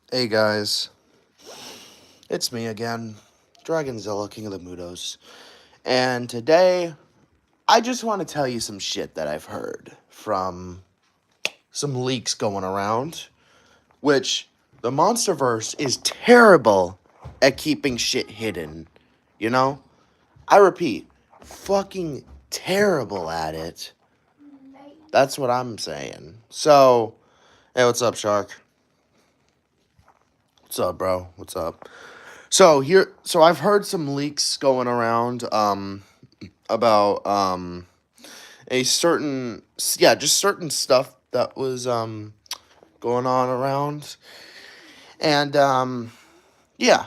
Hey guys, it's me again, Dragonzilla, King of the MUTO'S. And today, I just want to tell you some shit that I've heard from some leaks going around, which the Monsterverse is terrible at keeping shit hidden. You know? I repeat, fucking terrible at it. That's what I'm saying. So, hey, what's up, Shark? What's up, bro? What's up? So I've heard some leaks going around about a certain just certain stuff that was going on around. And yeah,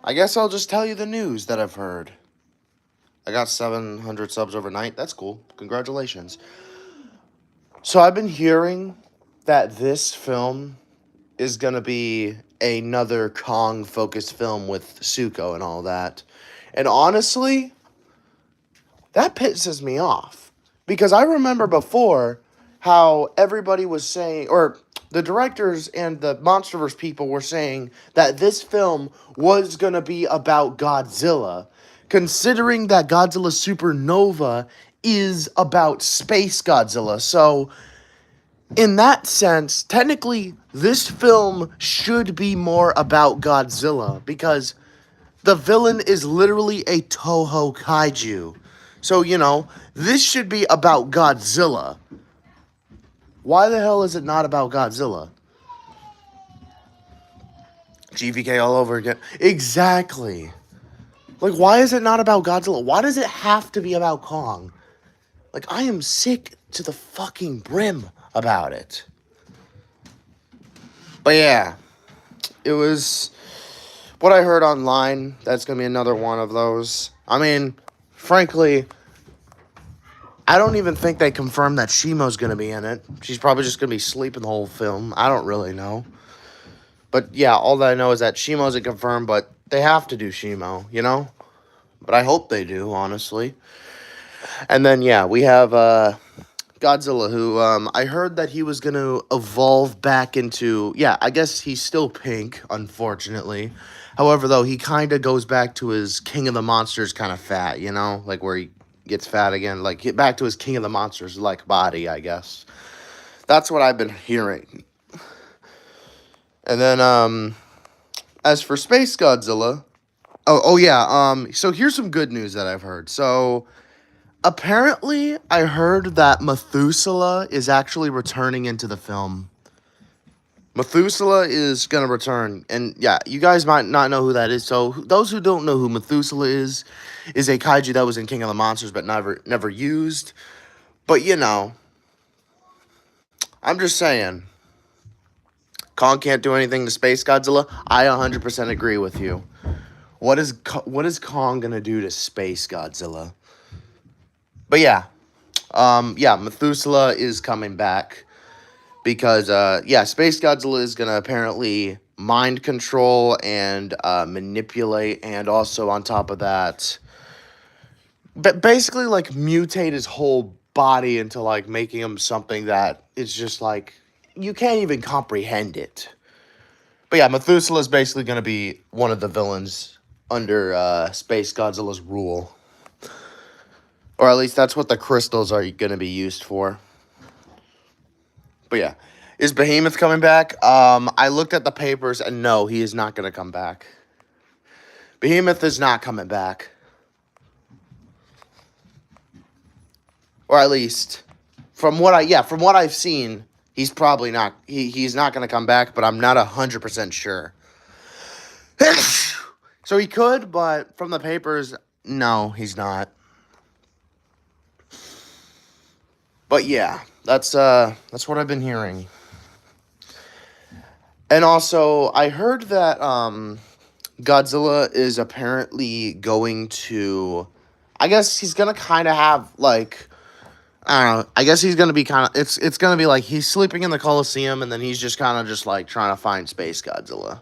I guess I'll just tell you the news that I've heard. I got 700 subs overnight. That's cool. Congratulations. So I've been hearing that this film is going to be another Kong focused film with Suko and all that. And honestly, that pisses me off because I remember before how everybody was saying, or the directors and the Monsterverse people were saying that this film was going to be about Godzilla, considering that Godzilla SuperNova is about space Godzilla. So, in that sense, technically, this film should be more about Godzilla because the villain is literally a Toho kaiju. So, this should be about Godzilla. Why the hell is it not about Godzilla? GVK all over again. Exactly. Like, why is it not about Godzilla? Why does it have to be about Kong? Like, I am sick to the fucking brim about it. But yeah, it was what I heard online. That's going to be another one of those. I mean, frankly, I don't even think they confirmed that Shimo's going to be in it. She's probably just going to be sleeping the whole film. I don't really know. But yeah, all that I know is that Shimo's a confirmed, but they have to do Shimo, But I hope they do, honestly. And then, yeah, we have Godzilla, who I heard that he was going to evolve back into... Yeah, I guess he's still pink, unfortunately. However, though, he kind of goes back to his King of the Monsters kind of fat, Like where he gets fat again. Like, get back to his King of the Monsters like body, I guess. That's what I've been hearing. And then, as for Space Godzilla... Oh yeah, so here's some good news that I've heard. So, apparently, I heard that Methuselah is actually returning into the film. Methuselah is going to return. And yeah, you guys might not know who that is. So, those who don't know who Methuselah is a kaiju that was in King of the Monsters but never used. But, I'm just saying, Kong can't do anything to Space Godzilla. I 100% agree with you. What is Kong going to do to Space Godzilla? But yeah, Methuselah is coming back because, Space Godzilla is going to apparently mind control and manipulate, and also on top of that, basically like mutate his whole body into like making him something that is just like you can't even comprehend it. But yeah, Methuselah is basically going to be one of the villains under Space Godzilla's rule. Or at least that's what the crystals are going to be used for. But yeah. Is Behemoth coming back? I looked at the papers and no, he is not going to come back. Behemoth is not coming back. Or at least from what I've seen, he's probably not he's not going to come back, but I'm not 100% sure. So he could, but from the papers, no, he's not. But yeah, that's what I've been hearing. And also, I heard that Godzilla is apparently going to... I guess he's going to kind of have, like... I don't know. I guess he's going to be kind of... It's going to be like he's sleeping in the Coliseum, and then he's just kind of just, like, trying to find Space Godzilla.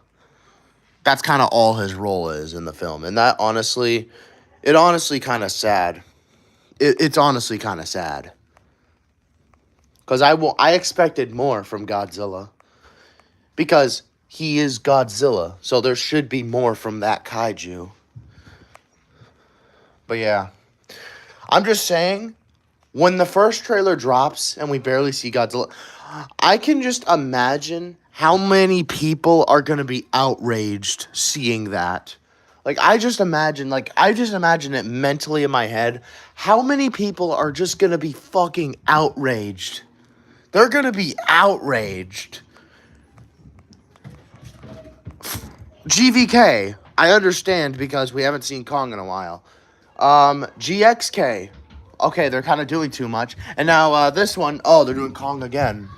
That's kind of all his role is in the film. And that, honestly... It honestly kind of sad. It's honestly kind of sad. Because I expected more from Godzilla. Because he is Godzilla. So there should be more from that kaiju. But yeah, I'm just saying, when the first trailer drops and we barely see Godzilla, I can just imagine how many people are going to be outraged seeing that. I just imagine it mentally in my head. How many people are just going to be fucking outraged? They're going to be outraged. GVK, I understand because we haven't seen Kong in a while. GXK, okay, they're kind of doing too much. And now this one, oh, they're doing Kong again.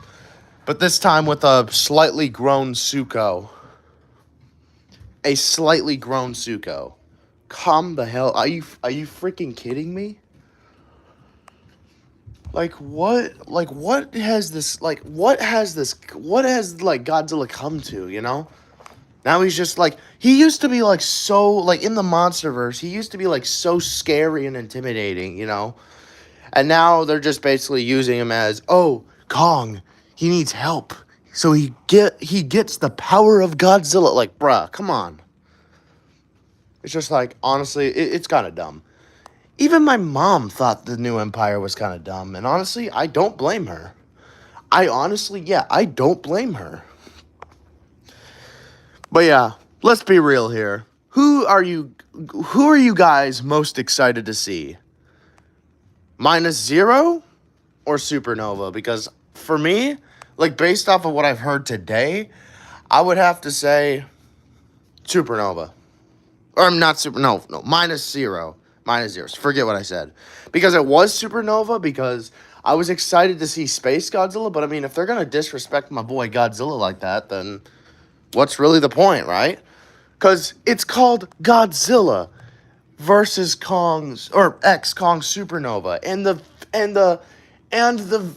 But this time with a slightly grown Suko. A slightly grown Suko. Calm the hell. Are you freaking kidding me? What has Godzilla come to, you know? Now he's just he used to be so in the MonsterVerse, he used to be so scary and intimidating, you know? And now they're just basically using him as, oh, Kong, he needs help. So he gets the power of Godzilla. Bruh, come on. It's just honestly, it's kind of dumb. Even my mom thought the new Empire was kind of dumb. And honestly, I don't blame her. I don't blame her. But yeah, let's be real here. Who are you guys most excited to see? -0 or SuperNova? Because for me, based off of what I've heard today, I would have to say SuperNova. Or I'm not no, -0. -0. Forget what I said. Because it was SuperNova because I was excited to see Space Godzilla, but I mean, if they're going to disrespect my boy Godzilla like that, then what's really the point, right? Because it's called Godzilla versus Kong's or Kong SuperNova, and the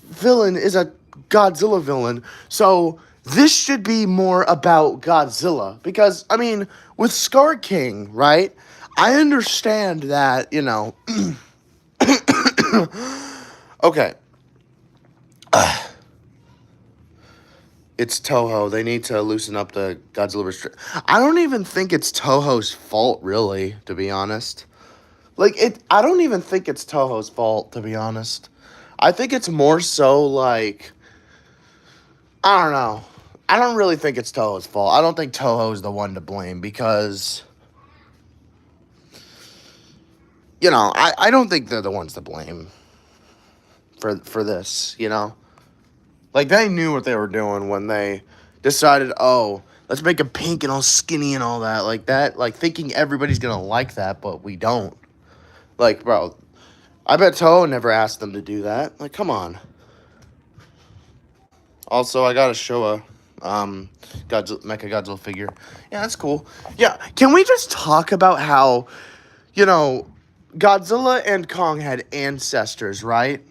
villain is a Godzilla villain. So this should be more about Godzilla because I mean, with Scar King, right? I understand that, you know. Okay. It's Toho. They need to loosen up the Godzilla restrict. I don't even think it's Toho's fault, really, to be honest. I don't even think it's Toho's fault, to be honest. I think it's more so I don't know. I don't really think it's Toho's fault. I don't think Toho's the one to blame because, you know, I don't think they're the ones to blame for this, you know? They knew what they were doing when they decided, oh, let's make him pink and all skinny and all that. Thinking everybody's going to like that, but we don't. Bro, I bet Toho never asked them to do that. Come on. Also, I got to show a Mecha Godzilla figure. Yeah, that's cool. Yeah, can we just talk about how, you know, Godzilla and Kong had ancestors, right?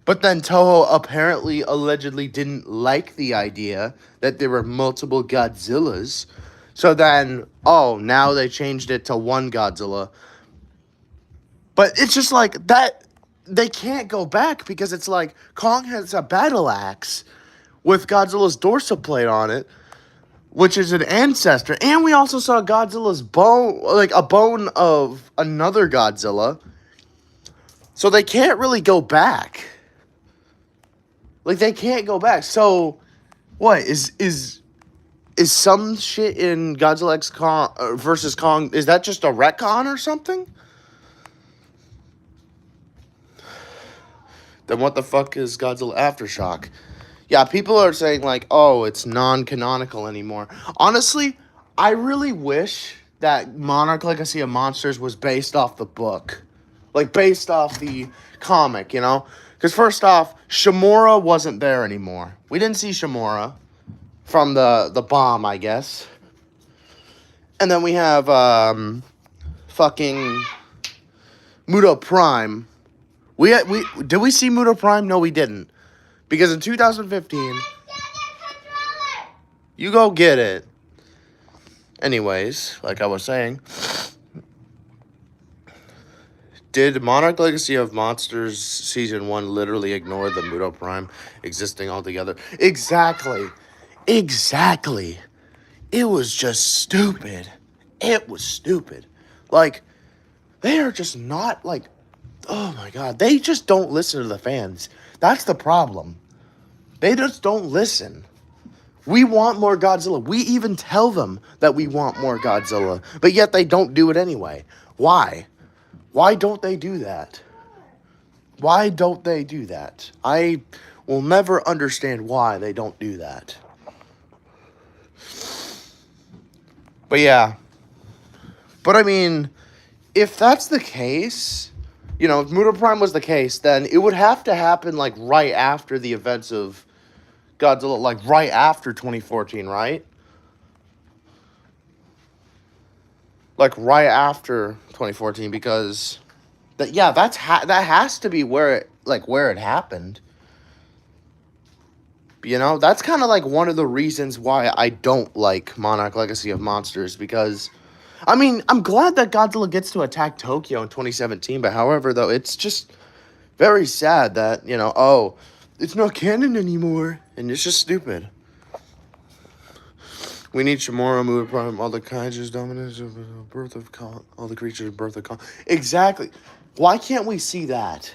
But then Toho apparently, allegedly didn't like the idea that there were multiple Godzillas. So then, oh, now they changed it to one Godzilla. But it's just that, they can't go back because it's Kong has a battle axe with Godzilla's dorsal plate on it, which is an ancestor. And we also saw Godzilla's bone, a bone of another Godzilla. So they can't really go back. They can't go back. So, what is some shit in Godzilla X Kong versus Kong? Is that just a retcon or something? Then what the fuck is Godzilla Aftershock? Yeah, people are saying oh, it's non-canonical anymore. Honestly, I really wish that Monarch Legacy of Monsters was based off the book, based off the comic, you know. Because first off, Shimura wasn't there anymore. We didn't see Shimura from the bomb, I guess. And then we have fucking Muto Prime. Did we see Muto Prime? No, we didn't. Because in 2015, you go get it. Anyways, like I was saying, did Monarch Legacy of Monsters Season 1 literally ignore the Muto Prime existing altogether? Exactly. Exactly. It was just stupid. It was stupid. Like, they are just not like, oh my God. They just don't listen to the fans. That's the problem. They just don't listen. We want more Godzilla. We even tell them that we want more Godzilla, but yet they don't do it anyway. Why? Why don't they do that? Why don't they do that? I will never understand why they don't do that. But yeah. But I mean, if that's the case, you know, if Muto Prime was the case, then it would have to happen like right after the events of Godzilla, like right after 2014, right? Like right after 2014, because that that has to be where it happened. You know, that's kind of like one of the reasons why I don't like Monarch Legacy of Monsters, because I mean, I'm glad that Godzilla gets to attack Tokyo in 2017, but however, though, it's just very sad that, you know, oh, it's not canon anymore, and it's just stupid. We need Shimura, Muda Prime, all the Kaiju's dominance, birth of all the creatures, birth of Exactly. Why can't we see that?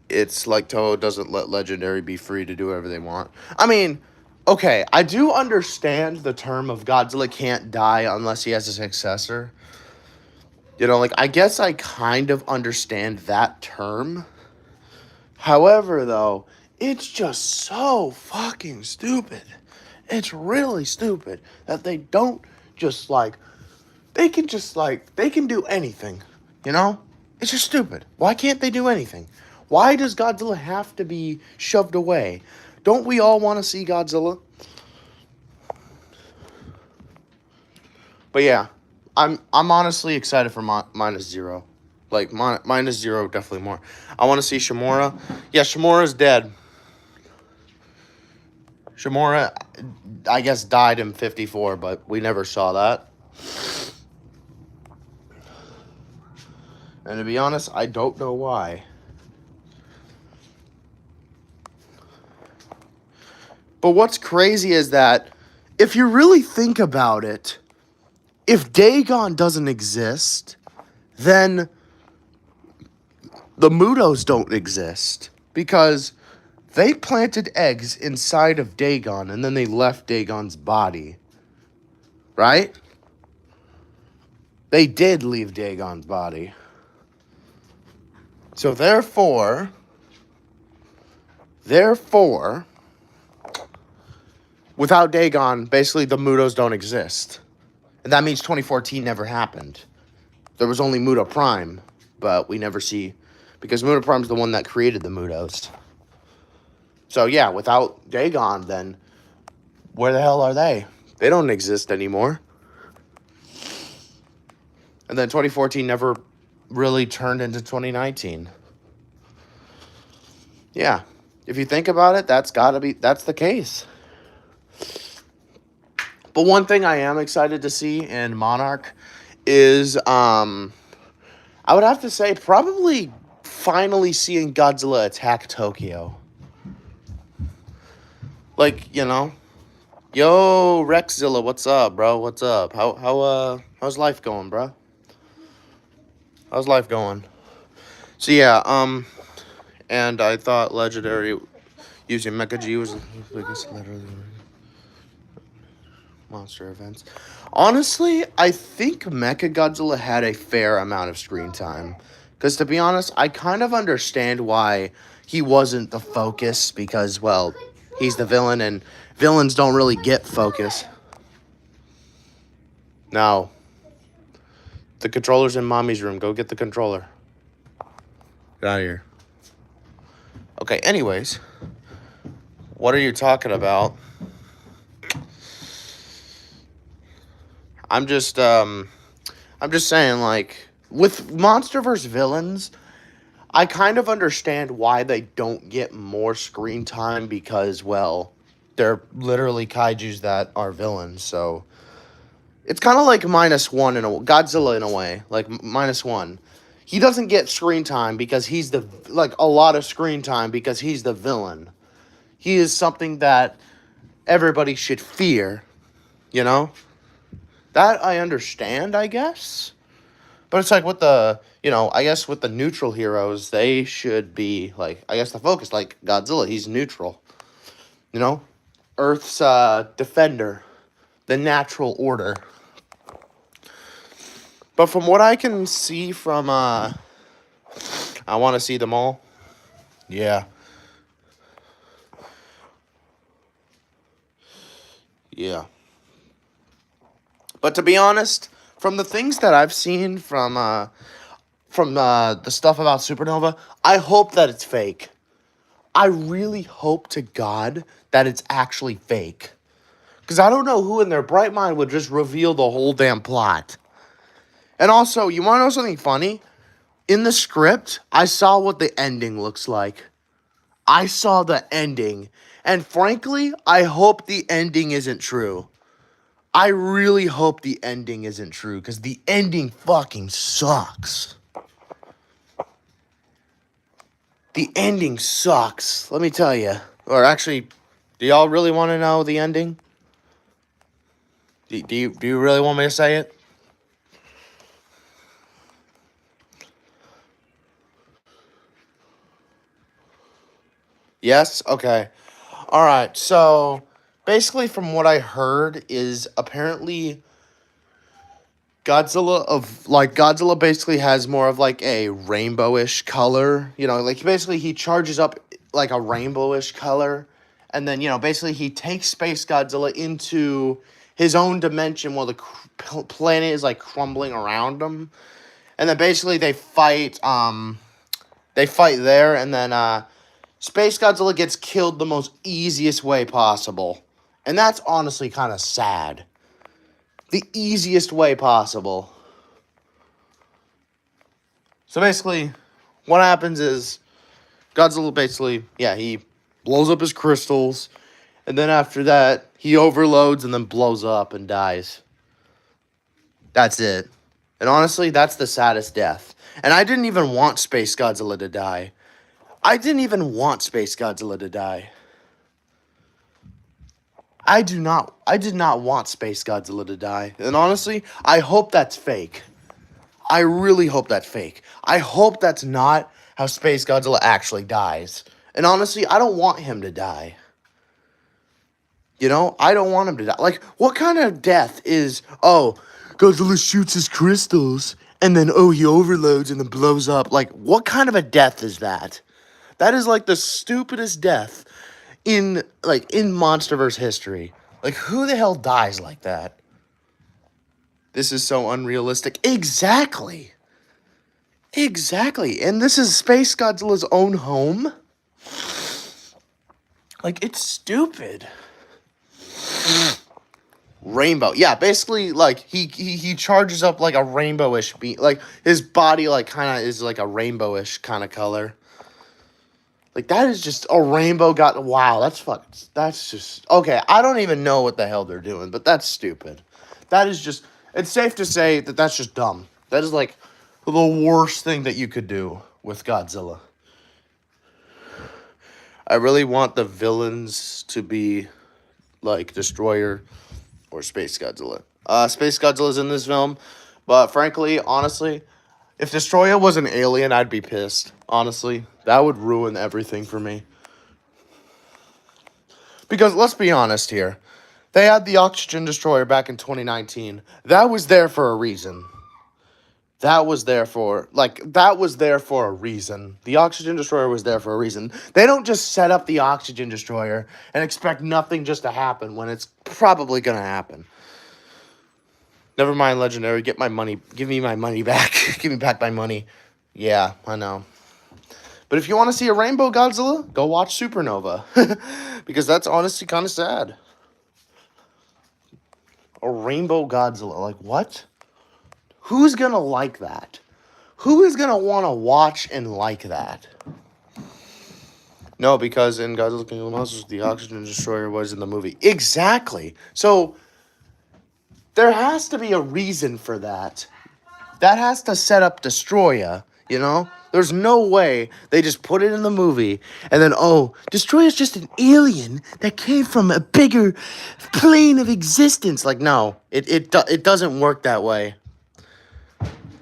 It's like Toho doesn't let Legendary be free to do whatever they want. I mean, okay, I do understand the term of Godzilla can't die unless he has a successor. You know, like, I guess I kind of understand that term. However, though, it's just so fucking stupid. It's really stupid that they don't just, like, they can do anything, you know? It's just stupid. Why can't they do anything? Why does Godzilla have to be shoved away? Don't we all want to see Godzilla? But yeah, I'm honestly excited for minus zero. Like, minus zero, definitely more. I want to see Shimura. Yeah, Shimura's dead. Shimura, I guess, died in 54, but we never saw that. And to be honest, I don't know why. But what's crazy is that if you really think about it, if Dagon doesn't exist, then the MUTO'S don't exist. Because they planted eggs inside of Dagon and then they left Dagon's body. Right? They did leave Dagon's body. So therefore, without Dagon, basically the MUTO'S don't exist. And that means 2014 never happened. There was only Muto Prime, but we never see, because Muto Prime's the one that created the MUTO'S. So yeah, without Dagon, then where the hell are they? They don't exist anymore. And then 2014 never really turned into 2019. Yeah, if you think about it, that's the case. But one thing I am excited to see in Monarch is, I would have to say, probably finally seeing Godzilla attack Tokyo. Like, you know, yo, Rexzilla, what's up, bro? What's up? How's life going, bro? How's life going? So yeah, and I thought Legendary using Mecha G was the biggest literally monster events. Honestly, I think Mecha Godzilla had a fair amount of screen time. Because to be honest, I kind of understand why he wasn't the focus, because, well, he's the villain and villains don't really get focus. No. The controller's in mommy's room. Go get the controller. Get out of here. Okay, anyways. What are you talking about? I'm just saying, like, with MonsterVerse villains, I kind of understand why they don't get more screen time, because, well, they're literally kaijus that are villains, so it's kind of like -1 in a Godzilla in a way, like -1. He doesn't get screen time because he's a lot of screen time because he's the villain. he is something that everybody should fear, you know? That I understand, I guess. But it's like with the, I guess with the neutral heroes, they should be, like, I guess the focus, like Godzilla, he's neutral, you know? Earth's defender, the natural order. But from what I can see from, I want to see them all. Yeah. Yeah. But to be honest, from the things that I've seen from the stuff about SuperNova, I hope that it's fake. I really hope to God that it's actually fake. Because I don't know who in their bright mind would just reveal the whole damn plot. And also, you want to know something funny? In the script, I saw what the ending looks like. I saw the ending. And frankly, I hope the ending isn't true. I really hope the ending isn't true. Because the ending fucking sucks. The ending sucks. Let me tell you. Or actually, do y'all really want to know the ending? Do you really want me to say it? Yes? Okay. Alright, so basically from what I heard is apparently Godzilla basically has more of like a rainbowish color. Like basically he charges up like a rainbowish color. And then, basically he takes Space Godzilla into his own dimension while the planet is like crumbling around him. And then basically they fight there, and then Space Godzilla gets killed the most easiest way possible. And that's honestly kind of sad. The easiest way possible. So basically, what happens is Godzilla basically, he blows up his crystals, and then after that, he overloads and then blows up and dies. That's it. And honestly, that's the saddest death. And I didn't even want Space Godzilla to die. I didn't even want Space Godzilla to die. I did not want Space Godzilla to die. And honestly, I hope that's fake. I really hope that's fake. I hope that's not how Space Godzilla actually dies. And honestly, I don't want him to die. I don't want him to die. Like, what kind of death is, Godzilla shoots his crystals, and then, he overloads and then blows up? Like, what kind of a death is that? That is, like, the stupidest death in MonsterVerse history. Like, who the hell dies like that? This is so unrealistic. Exactly. Exactly. And this is Space Godzilla's own home? Like, it's stupid. Rainbow. Yeah, basically, like, he charges up, like, a rainbowish beam. Like, his body, like, kind of is, like, a rainbowish kind of color. Like, that is just a rainbow wow, that's just, okay, I don't even know what the hell they're doing, but that's stupid. That is just, it's safe to say that that's just dumb. That is, like, the worst thing that you could do with Godzilla. I really want the villains to be, like, Destroyer or Space Godzilla. Space Godzilla's in this film, but frankly, honestly, if Destroyer was an alien, I'd be pissed. Honestly, that would ruin everything for me. Because let's be honest here. They had the Oxygen Destroyer back in 2019. That was there for a reason. That was there for a reason. The Oxygen Destroyer was there for a reason. They don't just set up the Oxygen Destroyer and expect nothing just to happen when it's probably going to happen. Never mind, Legendary. Get my money. Give me my money back. Give me back my money. Yeah, I know. But if you want to see a rainbow Godzilla, go watch SuperNova. Because that's honestly kind of sad. A rainbow Godzilla. Like, what? Who's going to like that? Who is going to want to watch and like that? No, because in Godzilla King of the Monsters, the Oxygen Destroyer was in the movie. Exactly. So, there has to be a reason for that. That has to set up Destroyer You know? There's no way they just put it in the movie and then, oh, Destroyer's just an alien that came from a bigger plane of existence. Like, no, it doesn't work that way.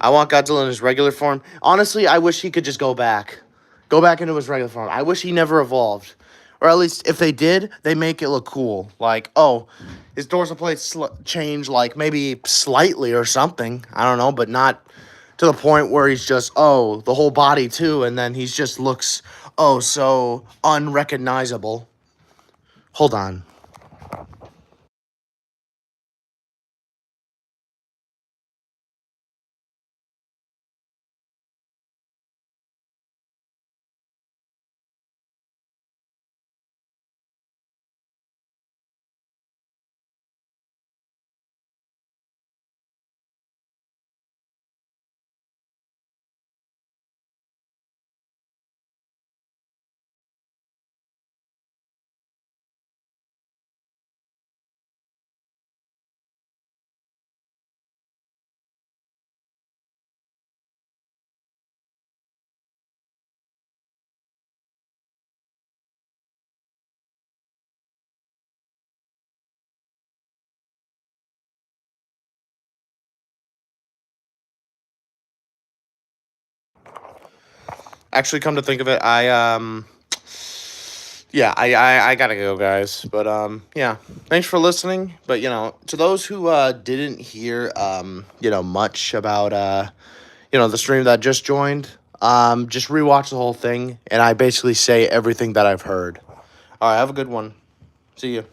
I want Godzilla in his regular form. Honestly, I wish he could just go back. Go back into his regular form. I wish he never evolved. Or at least if they did, they make it look cool. Like, oh, his dorsal plates change, like, maybe slightly or something. I don't know, but not to the point where he's just, oh, the whole body too, and then he just looks, oh, so unrecognizable. Hold on. Actually, come to think of it, yeah, I gotta go, guys. But yeah, thanks for listening. But to those who didn't hear much about the stream that just joined, just rewatch the whole thing, and I basically say everything that I've heard. All right, have a good one. See you.